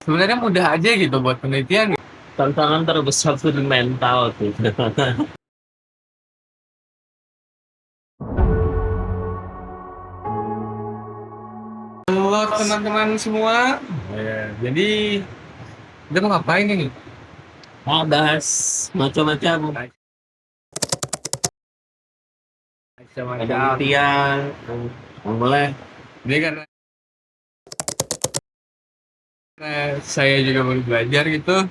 Sebenarnya mudah aja gitu buat penelitian. Tantangan terbesar tuh di mental tuh. Halo teman-teman semua. Ya, jadi kita mau ngapain ini? Mau bahas macam-macam Macam-macam. penelitian, boleh. Ini karena saya juga baru belajar gitu.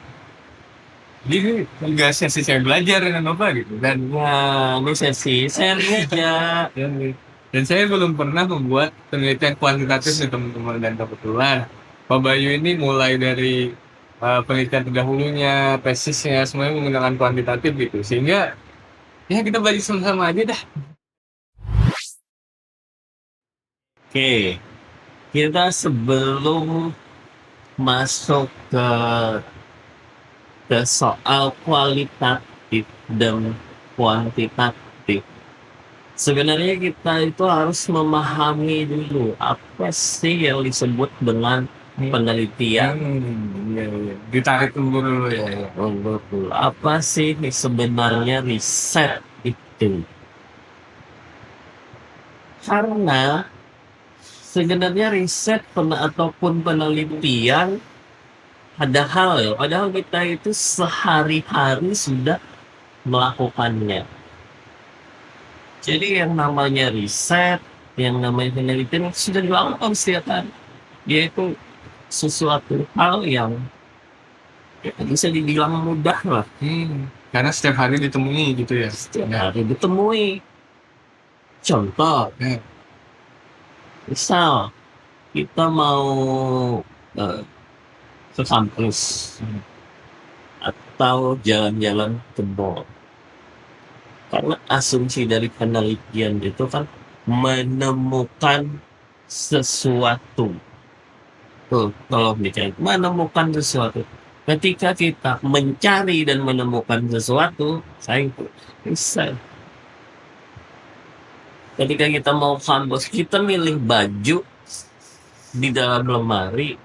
Jadi ini juga sesi saya belajar dengan Bapak gitu. Nah, ini sesi sharing aja. Dan saya belum pernah membuat penelitian kuantitatif nih teman-teman, dan kebetulan Pak Bayu ini mulai dari penelitian terdahulunya, tesisnya semuanya menggunakan kuantitatif gitu. Sehingga ya kita belajar sama-sama aja dah. Oke, kita sebelum masuk ke soal kualitatif dan kuantitatif, sebenarnya kita itu harus memahami dulu apa sih yang disebut dengan penelitian. Iya, iya. Ditarik dulu ya. Apa sih sebenarnya riset itu? Karena sebenarnya riset ataupun penelitian ada hal ya, padahal kita itu sehari-hari sudah melakukannya. Jadi yang namanya riset, yang namanya penelitian sudah dilakukan setiap hari. Yaitu sesuatu hal yang bisa dibilang mudah lah. Karena setiap hari ditemui gitu ya. Setiap hari ditemui. Contoh, Ya. misal kita mau ke kampus atau jalan-jalan ke mall. Karena asumsi dari penelitian itu kan menemukan sesuatu. Tuh, kalau bicara menemukan sesuatu. Ketika kita mencari dan menemukan sesuatu, saya itu bisa. Ketika kita mau kampus, kita milih baju di dalam lemari,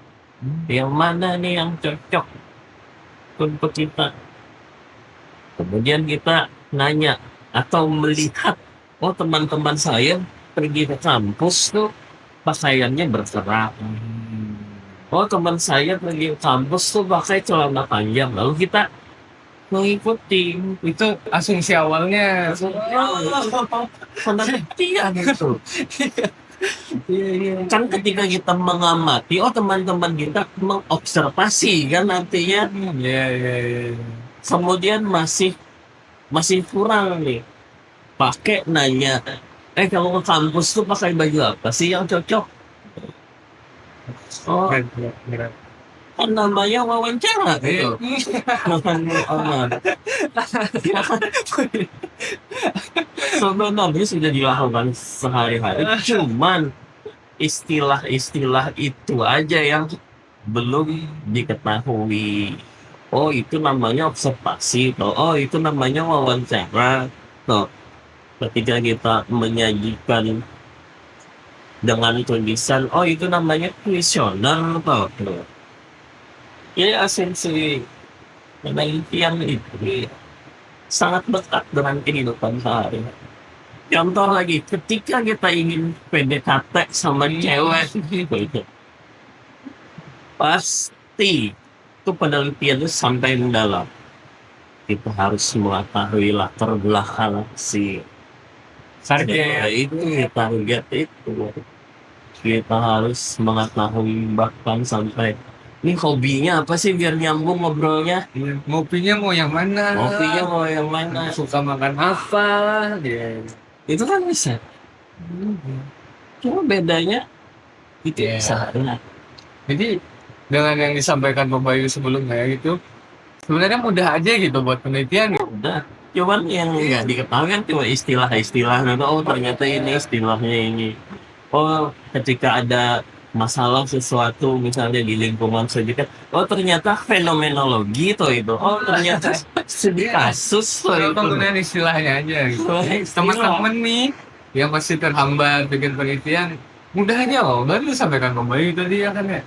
yang mana nih yang cocok untuk kita. Kemudian kita nanya atau melihat, oh teman-teman saya pergi ke kampus tuh pakaiannya berserak. Oh teman saya pergi ke kampus tuh pakai celana panjang. Lalu kita mengikuti. Itu asumsi awalnya. Penelitian itu. Kan ketika kita mengamati, oh teman-teman kita mengobservasi kan artinya. Iya, iya, iya. Kemudian masih kurang nih. Pakai nanya, kalau ke kampus tuh pakai baju apa sih yang cocok? Oh, Berat. kan namanya wawancara gitu. Sebenarnya sudah dilakukan sehari-hari, cuman istilah-istilah itu aja yang belum diketahui. Oh itu namanya observasi, oh itu namanya wawancara. Tuh, ketika kita menyajikan dengan tulisan, oh itu namanya kuesioner, tuh. Ini asumsi penelitian itu sangat dekat dengan kehidupan sehari. Contoh lagi, ketika kita ingin PDKT sama cewek, pasti itu penelitian itu sampai mendalam. Kita harus mengetahui latar belakang si Target. itu, target itu. Kita harus mengetahui bahkan sampai ini hobinya apa sih biar nyambung ngobrolnya. Ngopinya mau yang mana? Ngopinya mau yang mana? Suka makan apa? Ya. Itu kan bisa. Cuma bedanya itu Yeah. sehari. Jadi dengan yang disampaikan Pak Bayu sebelumnya itu sebenarnya mudah aja gitu buat penelitian. Udah. Cuman yang nggak diketahui kan cuma istilah-istilah. Oh ternyata ini istilahnya ini. Oh ketika ada masalah sesuatu misalnya di lingkungan sekitar, oh ternyata fenomenologi itu. Oh ternyata studi kasus Kalau itu. penggunaan istilahnya aja gitu. Teman-teman nih yang pasti terhambat bikin penelitian, mudah aja loh. Baru disampaikan Pak Bayu tadi ya kan ya.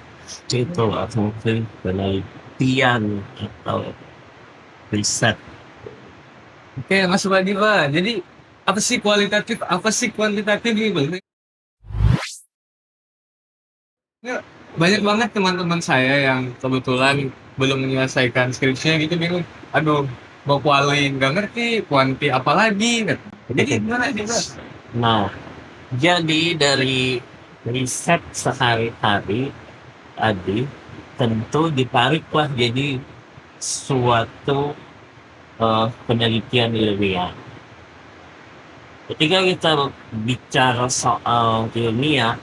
Itu mungkin penelitian atau riset. Oke, Mas Wadi, Pak. Jadi apa sih kualitatif, apa sih kuantitatif ini, Bang? Ya, banyak banget teman-teman saya yang kebetulan belum menyelesaikan skripsinya gitu bingung. Aduh, mau kuali nggak ngerti, kuanti apa lagi? Gitu. Jadi gimana sih, Pak? Nah, jadi dari riset sehari-hari tadi tentu ditariklah jadi suatu penelitian ilmiah. Ketika kita bicara soal ilmiah,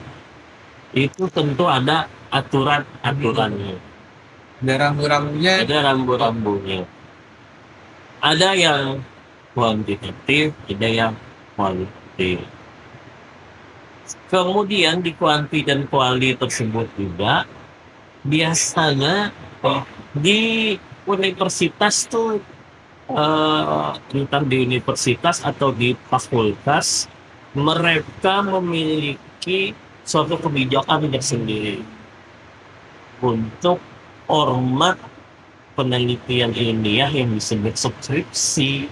itu tentu ada aturan-aturannya, Ada rambu-rambunya. ada rambu-rambunya. Ada yang kuantitatif, ada yang kualitatif. Kemudian di kuanti dan kuali tersebut juga biasanya di universitas tuh entah di universitas atau di fakultas mereka memiliki suatu kebijakan tersendiri untuk format penelitian ilmiah yang disebut skripsi,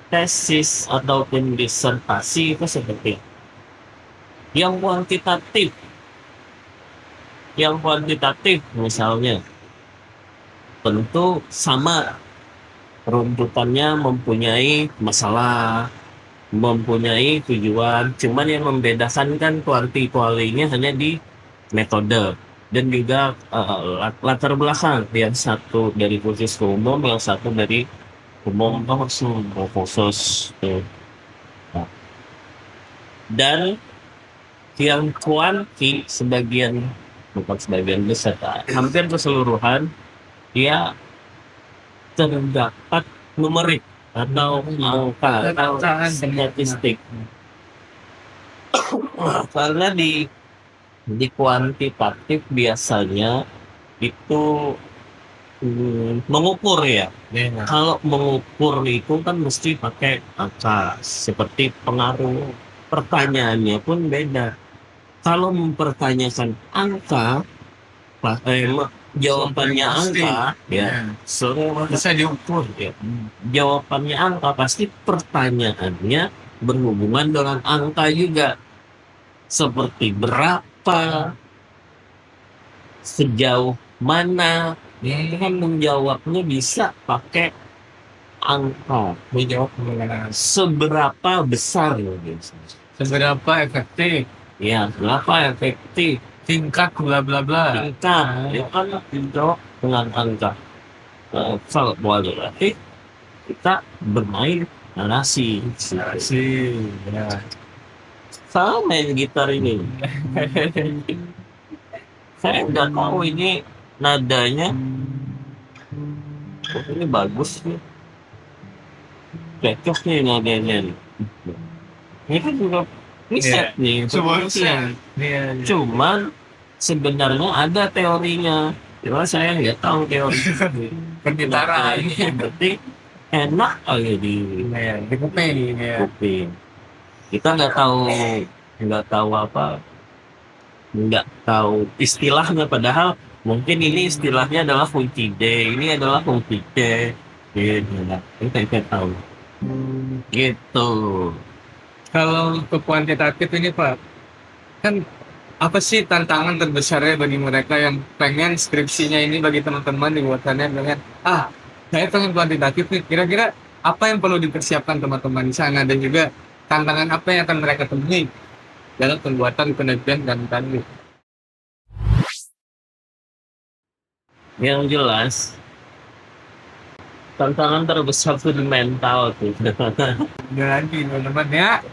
tesis ataupun disertasi itu seperti itu. Yang kuantitatif misalnya tentu sama runtutannya, mempunyai masalah, mempunyai tujuan, cuman yang membedakan kan kualinya hanya di metode dan juga latar belakang, yang satu dari khusus ke umum, yang satu dari umum ke khusus. Nah, dan yang kuanti bukan sebagian besar, hampir keseluruhan dia terdapat numerik atau angka atau statistik. Karena di kuantitatif biasanya itu mengukur ya. Kalau mengukur itu kan mesti pakai angka, seperti pengaruh pertanyaannya pun beda. Kalau mempertanyakan angka, jawabannya angka, ya semua bisa diukur ya. Jawabannya angka, pasti pertanyaannya berhubungan dengan angka juga, seperti berapa, sejauh mana. Itu kan menjawabnya bisa pakai angka. Menjawab dengan Seberapa besar gitu. seberapa efektif, Ya, berapa efektif, tingkat bla bla bla. tingkat, ya kan dijawab dengan angka. Kalau kualitatif kita bermain narasi. Sih, ya. Saya main gitar ini, saya nggak tahu ini nadanya. Oh, ini bagus nih, cocok nih nadanya nih. Ini kan juga riset nih, Sebuah penelitian. Iya, Cuman sebenarnya ada teorinya, cuma saya nggak tahu teori. Pergitaran. Berarti enak aja di Iya, di kuping ya. kuping. Kita nggak tahu istilahnya, padahal mungkin ini istilahnya adalah kunci D, ini adalah kunci D, gitu. Kita nggak tahu, gitu. Kalau untuk kuantitatif ini Pak, kan apa sih tantangan terbesarnya bagi mereka yang pengen skripsinya ini, bagi teman-teman dibuatannya dengan saya pengen kuantitatif nih, kira-kira apa yang perlu dipersiapkan teman-teman di sana, dan juga tantangan apa yang akan mereka temui dalam pembuatan penelitian dan tadi. Yang jelas tantangan terbesar itu di mental tuh. Lagi teman-teman ya.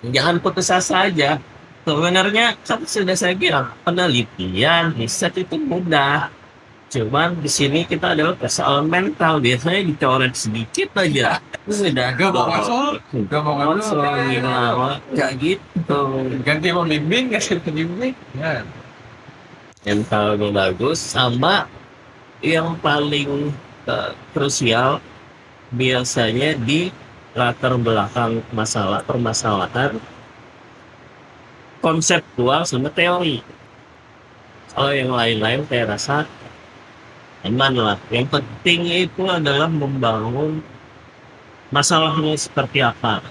Jangan putus asa aja. Sebenarnya kan sudah saya bilang, penelitian riset itu mudah. Cuman di sini kita adalah persoalan mental, biasanya dicoret sedikit aja. Sudah Gak mau masuk, gak mau masuk masuk. kayak gitu. Ganti pembimbing, ganti pembimbing. Ya. Mentalnya bagus, sama yang paling krusial biasanya di latar belakang permasalahan konseptual sama teori. Kalau yang lain-lain saya rasa aman lah. Yang penting itu adalah membangun masalahnya seperti apa,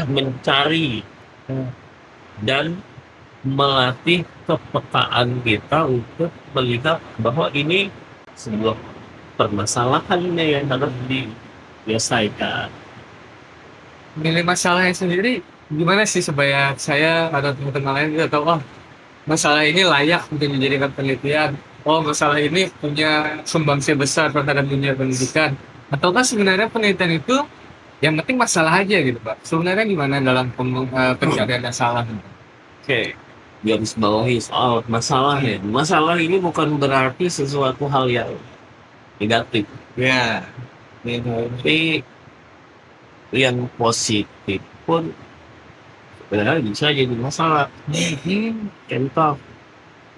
mencari dan melatih kepekaan kita untuk melihat bahwa ini sebuah permasalahan yang harus diselesaikan. Nilai masalahnya sendiri gimana sih supaya saya atau teman-teman lain bisa tahu, oh masalah ini layak untuk dijadikan penelitian, oh masalah ini punya sumbangsi besar terhadap dunia pendidikan, ataukah sebenarnya penelitian itu yang penting masalah aja gitu Pak, sebenarnya gimana dalam pencarian masalah? Oke, garis bawahi soal masalah ya. Masalah ini bukan berarti sesuatu hal yang negatif, Ya, tapi yang positif pun sebenarnya bisa jadi masalah. Contoh,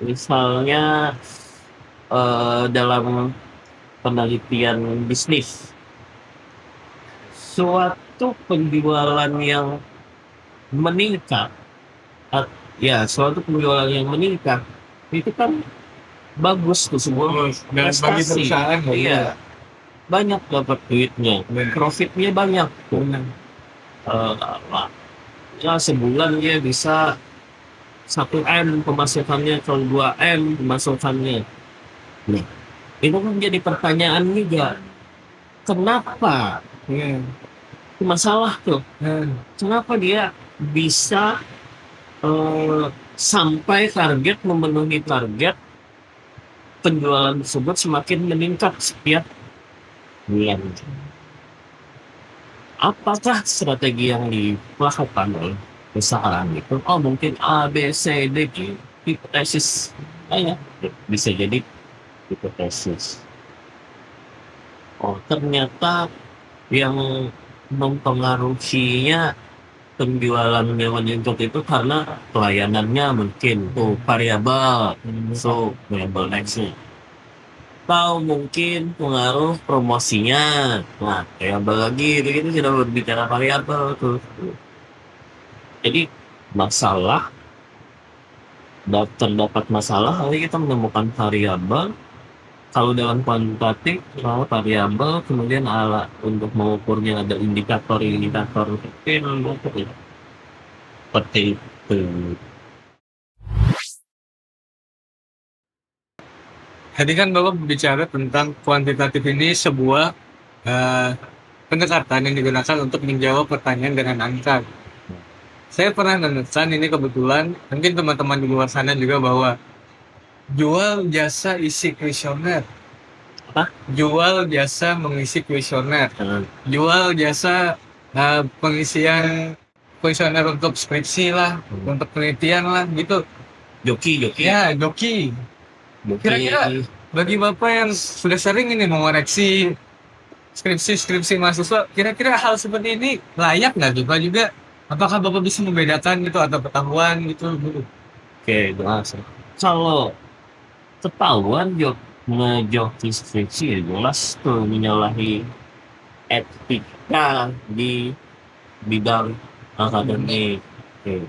misalnya dalam penelitian bisnis, suatu penjualan yang meningkat, suatu penjualan yang meningkat itu kan bagus tuh semua dan bagi prestasi. perusahaan Iya, banyak dapat duitnya, Benar. profitnya banyak tuh. Eh, ya sebulan dia bisa 1 M pemasukannya, kalau 2 M pemasukannya. Nah, itu kan jadi pertanyaan juga. Kenapa? Iya. Masalah tuh. Kenapa dia bisa sampai target, memenuhi target penjualan tersebut semakin meningkat setiap bulan? Apakah strategi yang dilakukan oleh perusahaan itu? Oh mungkin A, B, C, D, hipotesis. Bisa jadi hipotesis. Oh ternyata yang mempengaruhinya penjualannya meningkat itu karena pelayanannya mungkin variabel, so variabel X nya. Atau mungkin pengaruh promosinya, nah variabel lagi itu sudah berbicara variabel tuh. Jadi masalah, terdapat masalah lalu kita menemukan variabel. Kalau dalam kuantitatif variabel, kemudian alat untuk mengukurnya ada indikator kecil seperti itu. Tadi kan Bapak berbicara tentang kuantitatif ini sebuah pendekatan yang digunakan untuk menjawab pertanyaan dengan angka. Saya pernah menemukan ini kebetulan, mungkin teman-teman di luar sana juga, bahwa jual jasa isi kuesioner. Apa? Jual jasa mengisi kuesioner. Jual jasa pengisian kuesioner untuk skripsi lah, untuk penelitian lah, gitu. Joki. Ya, joki. Kira-kira bagi Bapak yang sudah sering ini mengoreksi skripsi mahasiswa, kira-kira hal seperti ini layak nggak Bapak juga? Apakah Bapak bisa membedakan gitu atau ketahuan gitu? Oke, jelas. Kalau ketahuan ngejoki skripsi ya jelas tuh menyalahi etika di bidang akademik. Oke.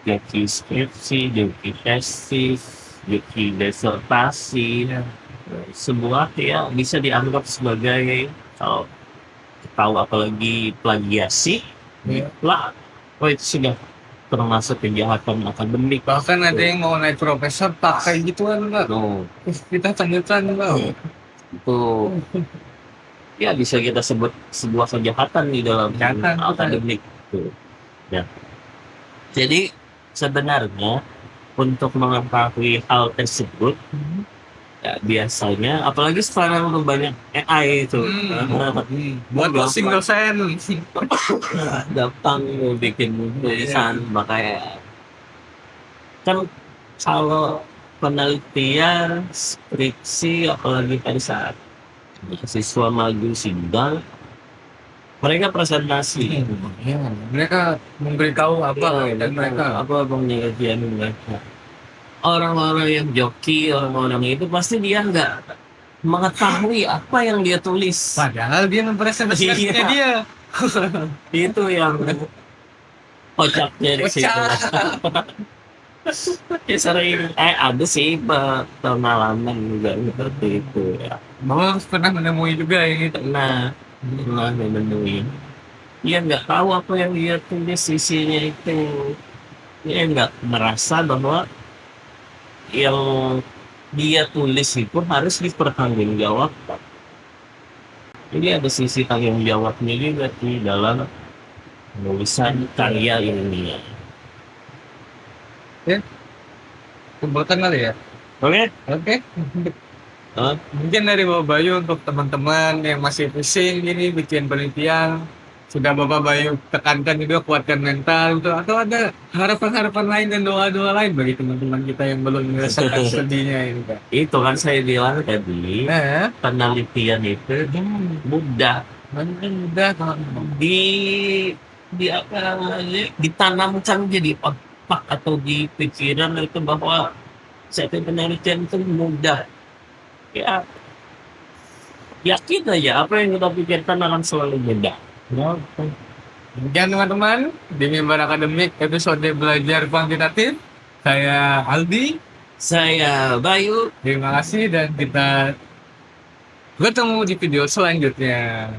Joki skripsi, joki tesis, joki disertasi, sebuah ya bisa dianggap sebagai, kalau tahu apalagi plagiasi, lah, itu sudah termasuk kejahatan akademik. Bahkan ada yang mau naik profesor pakai gituan Pak. Kita tanyakan Pak. Itu ya bisa kita sebut sebuah kejahatan di dalam akademik. Ya. Jadi sebenarnya untuk mengetahui hal tersebut, ya biasanya apalagi sekarang udah banyak AI itu, buat closing dosen gampang bikin tulisan. Makanya kan kalau penelitian skripsi, apalagi pada saat siswa maju sidang, mereka presentasi, mereka memberitahu apa dan mereka apa penelitian mereka. Orang-orang yang joki, orang-orang itu pasti dia nggak mengetahui apa yang dia tulis. Padahal dia mempresentasikannya dia. Itu yang kocaknya di situ. Ya sering, ada sih pengalaman juga seperti itu ya. Bahwa pernah menemui juga ini. Pernah, pernah menemui. Dia nggak tahu apa yang dia tulis sisinya itu. Dia nggak merasa bahwa yang dia tulis itu harus dipertanggungjawabkan. Jadi ada sisi tanggung jawabnya juga di dalam penulisan karya ilmiah. Ya, kumpulkan kali ya. Oke? Oke. Hah? Mungkin dari Bapak Bayu untuk teman-teman yang masih pusing gini bikin penelitian, sudah Bapak Bayu tekankan juga kuatkan mental gitu, atau ada harapan-harapan lain dan doa-doa lain bagi teman-teman kita yang belum merasakan sedihnya ini, Pak. Itu kan saya bilang tadi, Nah, penelitian itu mudah udah di apa namanya, ditanamkan jadi otak atau di pikiran itu bahwa satu penelitian itu mudah. Ya, yakin aja apa yang kita pikirkan akan selalu mudah. Oke. Demikian teman-teman, di Mimbar Akademik episode belajar kuantitatif. Saya Aldi, Saya Bayu. terima kasih dan kita bertemu di video selanjutnya.